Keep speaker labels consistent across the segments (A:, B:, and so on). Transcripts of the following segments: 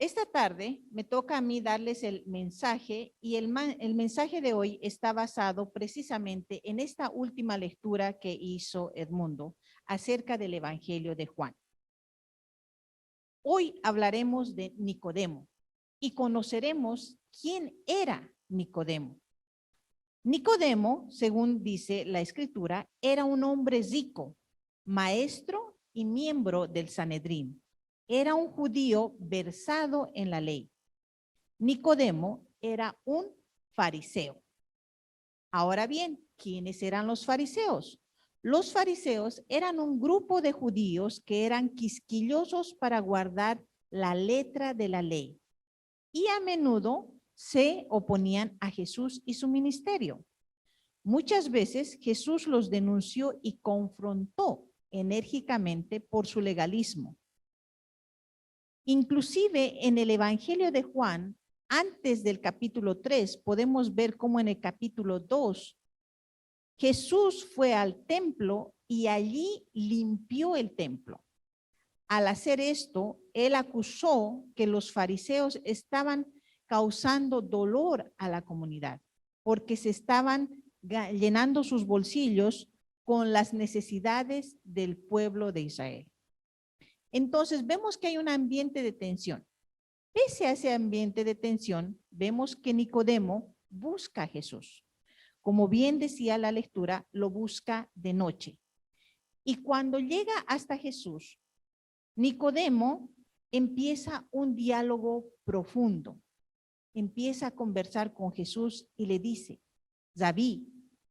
A: Esta tarde me toca a mí darles el mensaje y el mensaje de hoy está basado precisamente en esta última lectura que hizo Edmundo acerca del Evangelio de Juan. Hoy hablaremos de Nicodemo y conoceremos quién era Nicodemo. Nicodemo, según dice la Escritura, era un hombre rico, maestro y miembro del Sanedrín. Era un judío versado en la ley. Nicodemo era un fariseo. Ahora bien, ¿quiénes eran los fariseos? Los fariseos eran un grupo de judíos que eran quisquillosos para guardar la letra de la ley y a menudo se oponían a Jesús y su ministerio. Muchas veces Jesús los denunció y confrontó enérgicamente por su legalismo. Inclusive en el Evangelio de Juan, antes del capítulo 3, podemos ver cómo en el capítulo 2, Jesús fue al templo y allí limpió el templo. Al hacer esto, él acusó que los fariseos estaban causando dolor a la comunidad, porque se estaban llenando sus bolsillos con las necesidades del pueblo de Israel. Entonces vemos que hay un ambiente de tensión. Pese a ese ambiente de tensión, vemos que Nicodemo busca a Jesús. Como bien decía la lectura, lo busca de noche. Y cuando llega hasta Jesús, Nicodemo empieza un diálogo profundo. Empieza a conversar con Jesús y le dice: Rabí,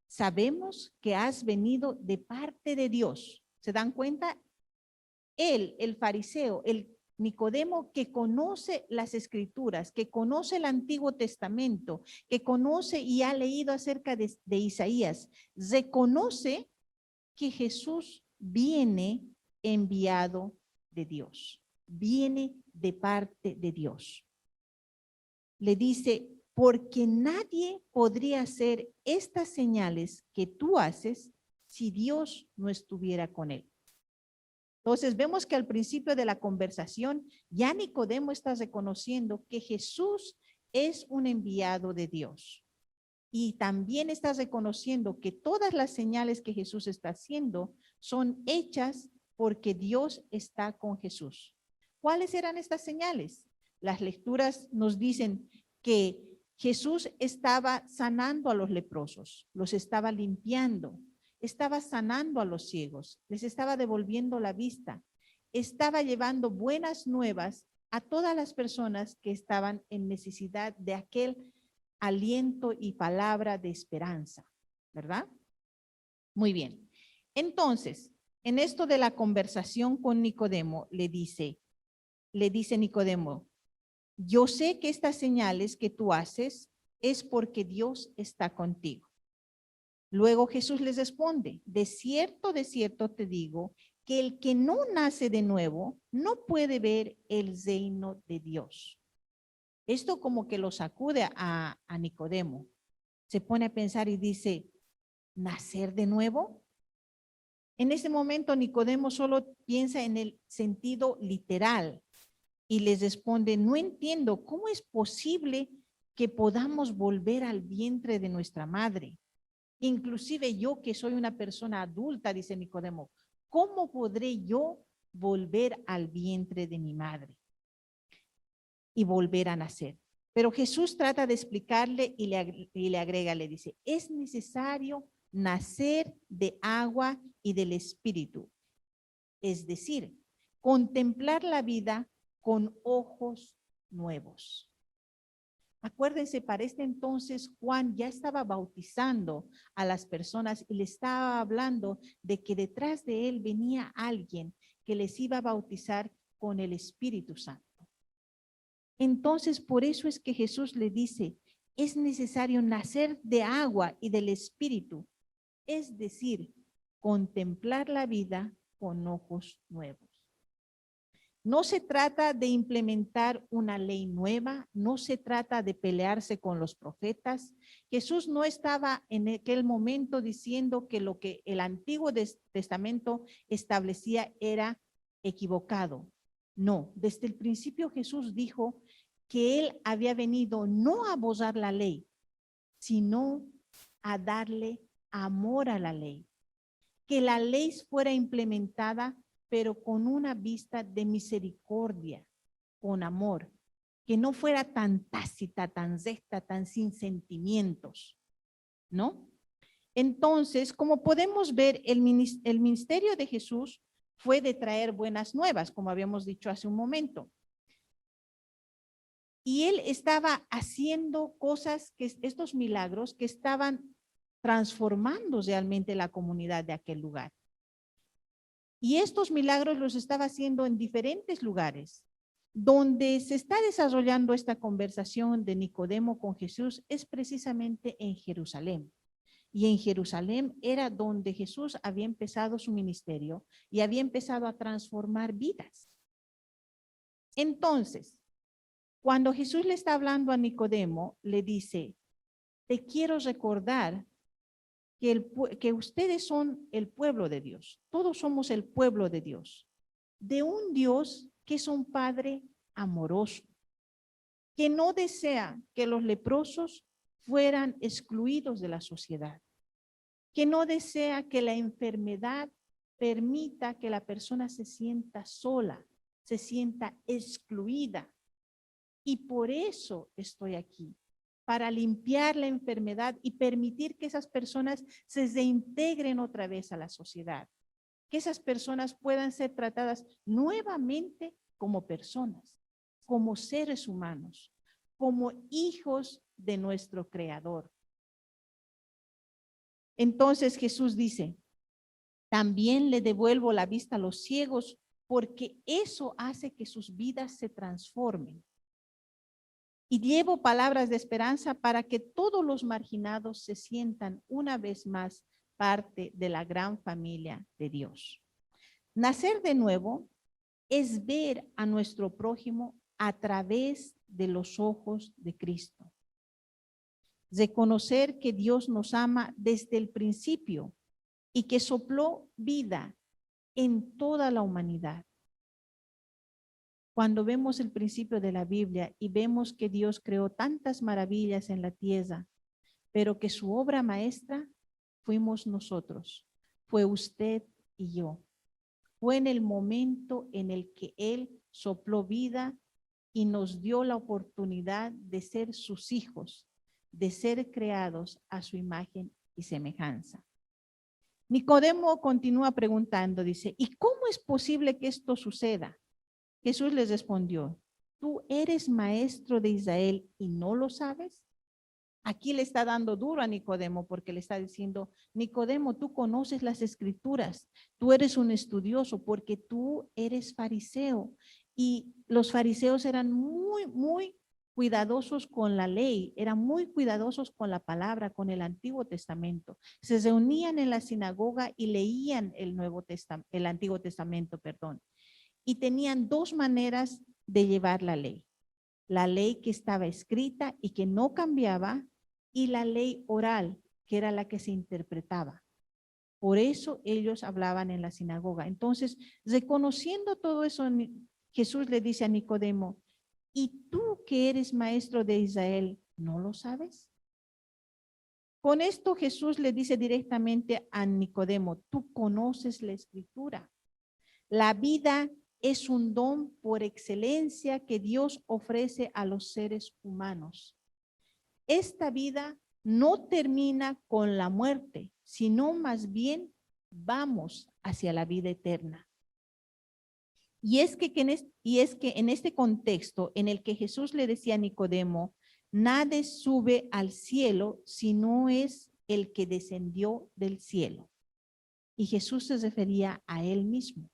A: sabemos que has venido de parte de Dios. ¿Se dan cuenta? Él, el fariseo, el Nicodemo que conoce las escrituras, que conoce el Antiguo Testamento, que conoce y ha leído acerca de Isaías, reconoce que Jesús viene enviado de Dios, viene de parte de Dios. Le dice, porque nadie podría hacer estas señales que tú haces si Dios no estuviera con él. Entonces vemos que al principio de la conversación ya Nicodemo está reconociendo que Jesús es un enviado de Dios. Y también está reconociendo que todas las señales que Jesús está haciendo son hechas porque Dios está con Jesús. ¿Cuáles eran estas señales? Las lecturas nos dicen que Jesús estaba sanando a los leprosos, los estaba limpiando, estaba sanando a los ciegos, les estaba devolviendo la vista, estaba llevando buenas nuevas a todas las personas que estaban en necesidad de aquel aliento y palabra de esperanza, ¿verdad? Muy bien. Entonces, en esto de la conversación con Nicodemo, le dice Nicodemo, yo sé que estas señales que tú haces es porque Dios está contigo. Luego Jesús les responde, de cierto te digo, que el que no nace de nuevo no puede ver el reino de Dios. Esto como que lo sacude a Nicodemo. Se pone a pensar y dice, ¿nacer de nuevo? En ese momento Nicodemo solo piensa en el sentido literal y les responde, no entiendo cómo es posible que podamos volver al vientre de nuestra madre. Inclusive yo que soy una persona adulta, dice Nicodemo, ¿cómo podré yo volver al vientre de mi madre y volver a nacer? Pero Jesús trata de explicarle y le agrega, le dice, es necesario nacer de agua y del Espíritu. Es decir, contemplar la vida con ojos nuevos. Acuérdense, para este entonces Juan ya estaba bautizando a las personas y le estaba hablando de que detrás de él venía alguien que les iba a bautizar con el Espíritu Santo. Entonces, por eso es que Jesús le dice, es necesario nacer de agua y del Espíritu, es decir, contemplar la vida con ojos nuevos. No se trata de implementar una ley nueva, no se trata de pelearse con los profetas. Jesús no estaba en aquel momento diciendo que lo que el Antiguo Testamento establecía era equivocado. No, desde el principio Jesús dijo que él había venido no a abusar la ley, sino a darle amor a la ley. Que la ley fuera implementada, pero con una vista de misericordia, con amor. Que no fuera tan tácita, tan recta, tan sin sentimientos, ¿no? Entonces, como podemos ver, el ministerio de Jesús fue de traer buenas nuevas, como habíamos dicho hace un momento. Y él estaba haciendo cosas, estos milagros que estaban transformando realmente la comunidad de aquel lugar. Y estos milagros los estaba haciendo en diferentes lugares. Donde se está desarrollando esta conversación de Nicodemo con Jesús es precisamente en Jerusalén. Y en Jerusalén era donde Jesús había empezado su ministerio y había empezado a transformar vidas. Entonces, cuando Jesús le está hablando a Nicodemo, le dice, te quiero recordar que ustedes son el pueblo de Dios. Todos somos el pueblo de Dios. De un Dios que es un Padre amoroso, que no desea que los leprosos fueran excluidos de la sociedad, que no desea que la enfermedad permita que la persona se sienta sola, se sienta excluida. Y por eso estoy aquí, para limpiar la enfermedad y permitir que esas personas se reintegren otra vez a la sociedad, que esas personas puedan ser tratadas nuevamente como personas, como seres humanos, como hijos de nuestro Creador. Entonces Jesús dice, también le devuelvo la vista a los ciegos porque eso hace que sus vidas se transformen. Y llevo palabras de esperanza para que todos los marginados se sientan una vez más parte de la gran familia de Dios. Nacer de nuevo es ver a nuestro prójimo a través de los ojos de Cristo. Reconocer que Dios nos ama desde el principio y que sopló vida en toda la humanidad. Cuando vemos el principio de la Biblia y vemos que Dios creó tantas maravillas en la tierra, pero que su obra maestra fuimos nosotros, fue usted y yo. Fue en el momento en el que Él sopló vida y nos dio la oportunidad de ser sus hijos, de ser creados a su imagen y semejanza. Nicodemo continúa preguntando, dice, ¿y cómo es posible que esto suceda? Jesús les respondió, ¿tú eres maestro de Israel y no lo sabes? Aquí le está dando duro a Nicodemo porque le está diciendo, Nicodemo, tú conoces las escrituras, tú eres un estudioso porque tú eres fariseo. Y los fariseos eran muy cuidadosos con la ley, eran muy cuidadosos con la palabra, con el Antiguo Testamento. Se reunían en la sinagoga y leían el Antiguo Testamento, perdón. Y tenían dos maneras de llevar la ley. La ley que estaba escrita y que no cambiaba, y la ley oral, que era la que se interpretaba. Por eso ellos hablaban en la sinagoga. Entonces, reconociendo todo eso, Jesús le dice a Nicodemo, ¿y tú que eres maestro de Israel, no lo sabes? Con esto Jesús le dice directamente a Nicodemo, tú conoces la escritura. La vida es un don por excelencia que Dios ofrece a los seres humanos. Esta vida no termina con la muerte, sino más bien vamos hacia la vida eterna. Y es que en este contexto en el que Jesús le decía a Nicodemo, nadie sube al cielo si no es el que descendió del cielo. Y Jesús se refería a él mismo.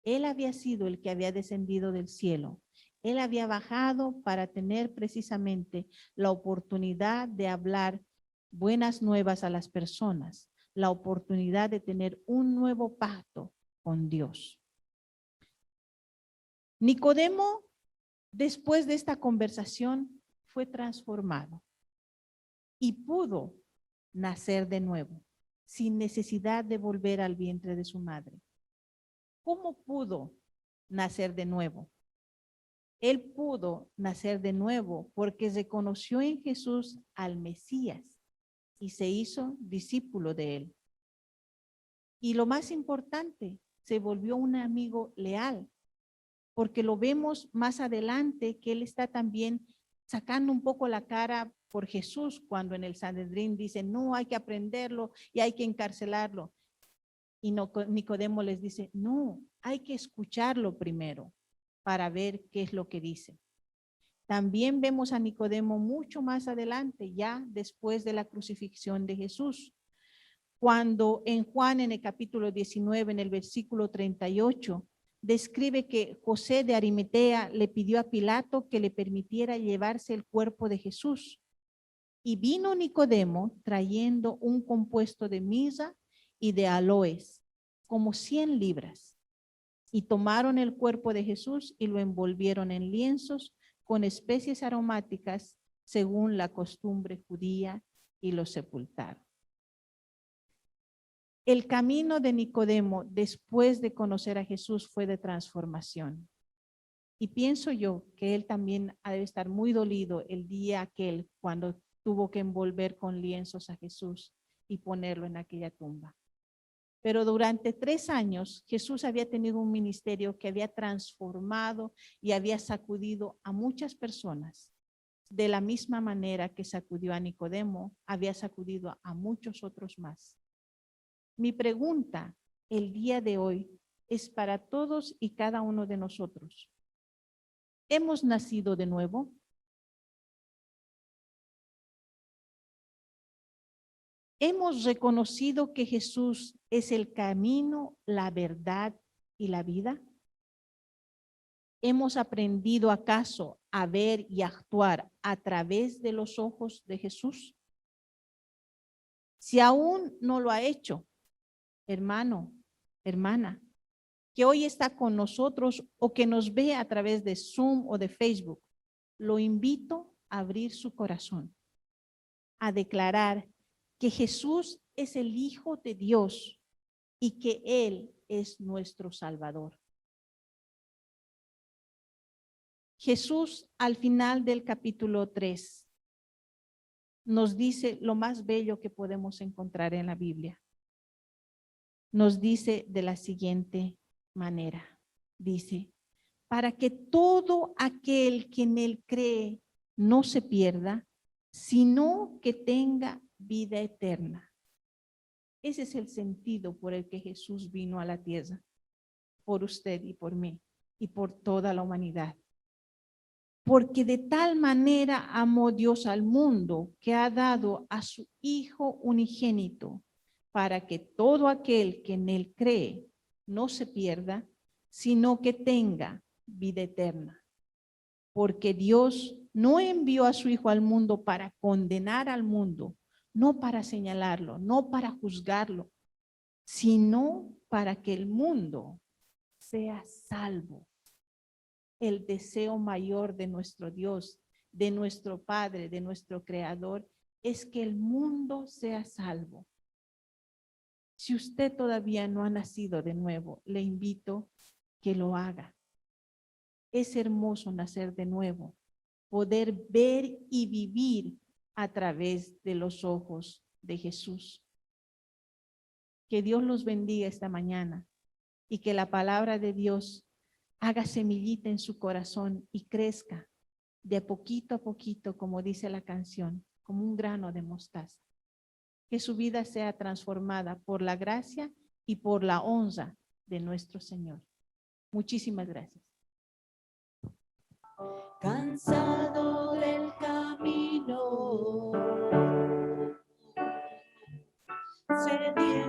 A: Él había sido el que había descendido del cielo. Él había bajado para tener precisamente la oportunidad de hablar buenas nuevas a las personas, la oportunidad de tener un nuevo pacto con Dios. Nicodemo, después de esta conversación, fue transformado y pudo nacer de nuevo, sin necesidad de volver al vientre de su madre. ¿Cómo pudo nacer de nuevo? Él pudo nacer de nuevo porque reconoció en Jesús al Mesías y se hizo discípulo de él. Y lo más importante, se volvió un amigo leal, porque lo vemos más adelante que él está también sacando un poco la cara por Jesús cuando en el Sanedrín dice, no, hay que aprenderlo y hay que encarcelarlo. Y Nicodemo les dice, no, hay que escucharlo primero para ver qué es lo que dice. También vemos a Nicodemo mucho más adelante, ya después de la crucifixión de Jesús, cuando en Juan, en el capítulo 19, en el versículo 38, describe que José de Arimatea le pidió a Pilato que le permitiera llevarse el cuerpo de Jesús. Y vino Nicodemo trayendo un compuesto de mirra y de aloes, como 100 libras. Y tomaron el cuerpo de Jesús y lo envolvieron en lienzos con especies aromáticas según la costumbre judía y lo sepultaron. El camino de Nicodemo después de conocer a Jesús fue de transformación. Y pienso yo que él también ha de estar muy dolido el día aquel cuando tuvo que envolver con lienzos a Jesús y ponerlo en aquella tumba. Pero durante 3 años Jesús había tenido un ministerio que había transformado y había sacudido a muchas personas. De la misma manera que sacudió a Nicodemo, había sacudido a muchos otros más. Mi pregunta el día de hoy es para todos y cada uno de nosotros. ¿Hemos nacido de nuevo? ¿Hemos reconocido que Jesús es el camino, la verdad y la vida? ¿Hemos aprendido acaso a ver y actuar a través de los ojos de Jesús? Si aún no lo ha hecho, hermano, hermana, que hoy está con nosotros o que nos ve a través de Zoom o de Facebook, lo invito a abrir su corazón, a declarar que Jesús es el Hijo de Dios y que Él es nuestro Salvador. Jesús al final del capítulo 3 nos dice lo más bello que podemos encontrar en la Biblia. Nos dice de la siguiente manera, dice, para que todo aquel que en él cree no se pierda, sino que tenga vida eterna. Ese es el sentido por el que Jesús vino a la tierra, por usted y por mí, y por toda la humanidad. Porque de tal manera amó Dios al mundo que ha dado a su Hijo unigénito, para que todo aquel que en él cree no se pierda, sino que tenga vida eterna. Porque Dios no envió a su Hijo al mundo para condenar al mundo, no para señalarlo, no para juzgarlo, sino para que el mundo sea salvo. El deseo mayor de nuestro Dios, de nuestro Padre, de nuestro Creador, es que el mundo sea salvo. Si usted todavía no ha nacido de nuevo, le invito que lo haga. Es hermoso nacer de nuevo, poder ver y vivir a través de los ojos de Jesús. Que Dios los bendiga esta mañana y que la palabra de Dios haga semillita en su corazón y crezca de poquito a poquito, como dice la canción, como un grano de mostaza. Que su vida sea transformada por la gracia y por la honra de nuestro Señor. Muchísimas gracias.
B: Cansado del camino, sediento